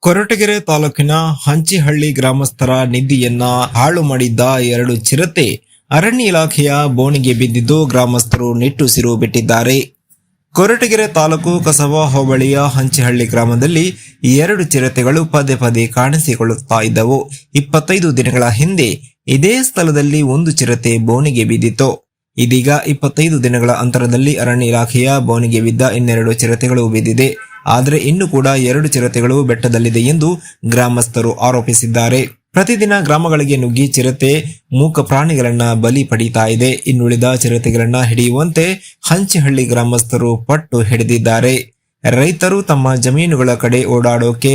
ಕೊರಟಗೆರೆ ತಾಲೂಕಿನ ಹಂಚಿಹಳ್ಳಿ ಗ್ರಾಮಸ್ಥರ ನಿಧಿಯನ್ನ ಹಾಳು ಮಾಡಿದ್ದ 2 ಚಿರತೆ ಅರಣ್ಯ ಇಲಾಖೆಯ ಬೋನಿಗೆ ಬಿದ್ದಿದ್ದು ಗ್ರಾಮಸ್ಥರು ನಿಟ್ಟುಸಿರು ಬಿಟ್ಟಿದ್ದಾರೆ. ಕೊರಟಗೆರೆ ತಾಲೂಕು ಕಸಬಾ ಹೋಬಳಿಯ ಹಂಚಿಹಳ್ಳಿ ಗ್ರಾಮದಲ್ಲಿ 2 ಚಿರತೆಗಳು ಪದೇ ಪದೇ ಕಾಣಿಸಿಕೊಳ್ಳುತ್ತಾ ಇದ್ದವು. 25 ದಿನಗಳ ಹಿಂದೆ ಇದೇ ಸ್ಥಳದಲ್ಲಿ ಒಂದು ಚಿರತೆ ಬೋನಿಗೆ ಬಿದ್ದಿತ್ತು. ಇದೀಗ 25 ದಿನಗಳ ಅಂತರದಲ್ಲಿ ಅರಣ್ಯ ಇಲಾಖೆಯ ಬೋನಿಗೆ ಬಿದ್ದ ಇನ್ನೆರಡು ಚಿರತೆಗಳು ಬಿದ್ದಿದೆ. ಆದರೆ ಇನ್ನೂ ಕೂಡ 2 ಚಿರತೆಗಳು ಬೆಟ್ಟದಲ್ಲಿದೆ ಎಂದು ಗ್ರಾಮಸ್ಥರು ಆರೋಪಿಸಿದ್ದಾರೆ. ಪ್ರತಿದಿನ ಗ್ರಾಮಗಳಿಗೆ ನುಗ್ಗಿ ಚಿರತೆ ಮೂಕ ಪ್ರಾಣಿಗಳನ್ನ ಬಲಿ ಪಡೀತಾ ಇದೆ. ಇನ್ನುಳಿದ ಚಿರತೆಗಳನ್ನ ಹಿಡಿಯುವಂತೆ ಹಂಚಿಹಳ್ಳಿ ಗ್ರಾಮಸ್ಥರು ಪಟ್ಟು ಹಿಡಿದಿದ್ದಾರೆ. ರೈತರು ತಮ್ಮ ಜಮೀನುಗಳ ಕಡೆ ಓಡಾಡೋಕೆ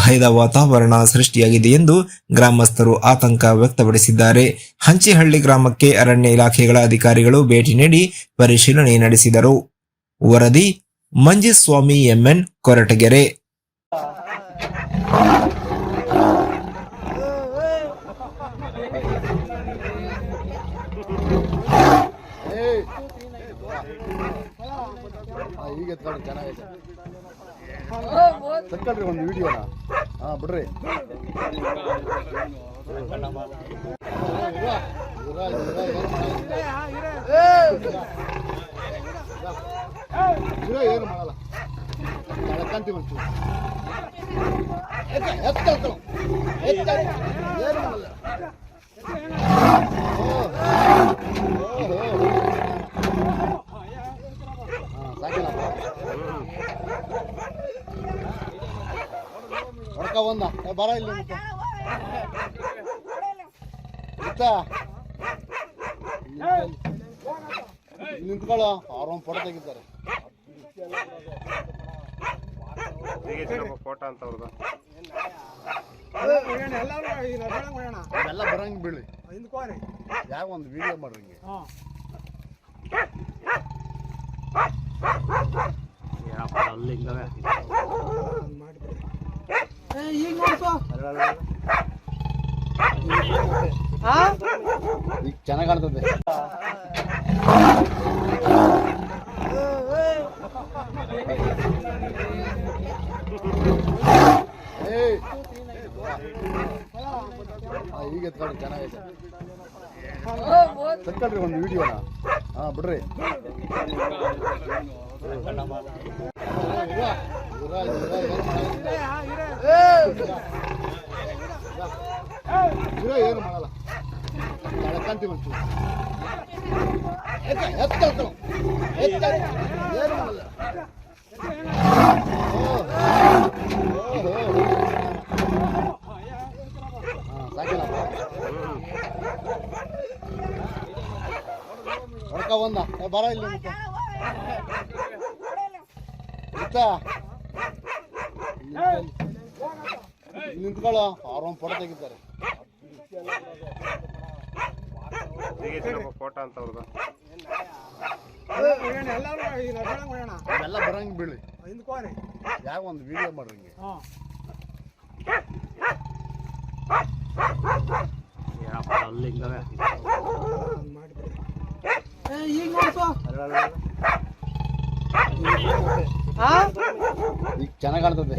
ಭಯದ ವಾತಾವರಣ ಸೃಷ್ಟಿಯಾಗಿದೆ ಎಂದು ಗ್ರಾಮಸ್ಥರು ಆತಂಕ ವ್ಯಕ್ತಪಡಿಸಿದ್ದಾರೆ. ಹಂಚಿಹಳ್ಳಿ ಗ್ರಾಮಕ್ಕೆ ಅರಣ್ಯ ಇಲಾಖೆಗಳ ಅಧಿಕಾರಿಗಳು ಭೇಟಿ ನೀಡಿ ಪರಿಶೀಲನೆ ನಡೆಸಿದರು. ವರದಿ ಮಂಜುಸ್ವಾಮಿ ಎಂಎನ್, ಕೊರಟಗೆರೆ. ಈಗ ಚೆನ್ನಾಗೈತೆ ತಕ್ಕಳ್ರಿ ಒಂದು ವಿಡಿಯೋನ ಬಿಡ್ರಿ. ಏನು ಮಾಡಲ್ಲ ಕಂತಿ ಬಂತು ಏನು ಮಾಡಲ್ಲ. ಹೊಡ್ಕ ಒಂದ ಬರ ಇಲ್ಲ ನಿಂತ್ಕೊಳ್ಳೋ ಅವ್ರೊಂದು ಫೋಟೋ ತೆಗಿತಾರೆ. ಫೋಟೋ ಅಂತ ಅವ್ರದ್ದು ಎಲ್ಲ ಬರಂಗ್ ಬೀಳಿ ಯಾವ ಒಂದು ವಿಡಿಯೋ ಮಾಡ್ರಿ. ಈಗ ಚೆನ್ನಾಗಿ ಕಾಣ್ತದೆ. ಈಗ ಚೆನ್ನಾಗೈತೆ ತಕ್ಕಳ್ರಿ ಒಂದು ವಿಡಿಯೋನ ಬಿಡ್ರಿ. ಏನು ಮಾಡಲ್ಲ ಕಂತಿ ಬಂತು ಏನು ಮಾಡಲ್ಲ. ಹೊಡ್ಕ ಒಂದ ಬರ ಇಲ್ಲ ನಿಂತ್ಕೊಳ್ಳೋ ಅವ್ರೊಂದು ಫೋಟೋ ತೆಗಿತಾರೆ. ಫೋಟೋ ಅಂತ ಅವ್ರದ್ದು ಎಲ್ಲ ಬರಂಗ್ ಬೀಳಿ ಯಾವ ಒಂದು ವಿಡಿಯೋ ಮಾಡ್ರಿ. ಈಗ ಚೆನ್ನಾಗಿ ಕಾಣ್ತದೆ.